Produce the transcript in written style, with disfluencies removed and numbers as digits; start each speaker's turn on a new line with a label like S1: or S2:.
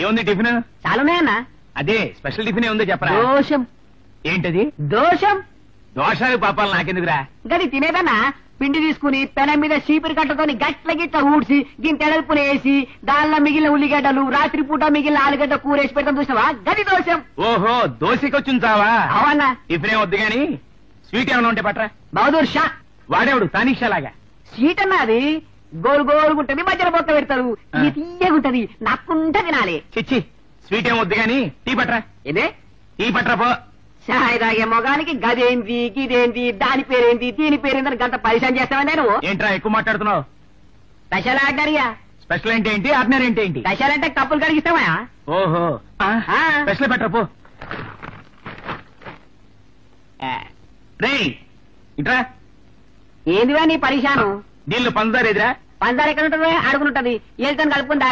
S1: ఏముంది టిఫిన్?
S2: చాలున్నాయన్నా.
S1: అదే special tiffin ఏముందో చెప్పరా?
S2: దోషం.
S1: ఏంటది?
S2: దోషం.
S1: దోషాలు పాపాలు నాకెందుకురా?
S2: గది తినేదన్నా పిండి తీసుకుని పెనం మీద చీపిరి కట్టతోని గట్ల గిట్ల ఊడ్చి దీని తెడల్పున వేసి దానిలో మిగిలిన ఉల్లిగడ్డలు రాత్రి పూట మిగిలిన ఆలుగడ్డ కూర వేసి పెడతాం చూసినావా? గది దోషం.
S1: ఓహో, దోశకొచ్చుంచావా?
S2: అవన్నా.
S1: టిఫిన్ వద్దు గాని స్వీట్ ఏమైనా ఉంటే పట్రా.
S2: బహదూర్ షా.
S1: వాడేవాడు తానీషా లాగా.
S2: స్వీట్ అన్నా అది గోలు గోలుగుంటది, మధ్యలో బొక్క పెడతారు, ఇది తీయగుంటది, నక్కుంట తినాలి.
S1: చిచ్చి, స్వీట్ ఏం వద్దు గాని టీ పట్రా.
S2: ఇదే
S1: టీ పట్రా పో.
S2: చాయ్ తాగే మొగానికి గదేంది గిదేంది దాని పేరేంది దీని పేరేందని గంట పరిచయం చేస్తావా? నేను
S1: ఏంట్రా ఎక్కువ మాట్లాడుతున్నావు?
S2: స్పెషల్ ఆర్డర్యా.
S1: స్పెషల్ అంటే ఏంటి, ఆర్డినరీ అంటే ఏంటి?
S2: స్పెషల్ అంటే కప్పులు కడిగిస్తావా?
S1: ఓహో, స్పెషల్ పెట్టరా పో. రేయ్ ఇట్రా.
S2: ఏందివా నీ పరిశాను?
S1: దీనిలో పంచదార ఎదురా?
S2: పందారు ఎక్కడ ఉంటుంది? అడుగునుంటది. ఏళ్ళతో కలుపుకుందా?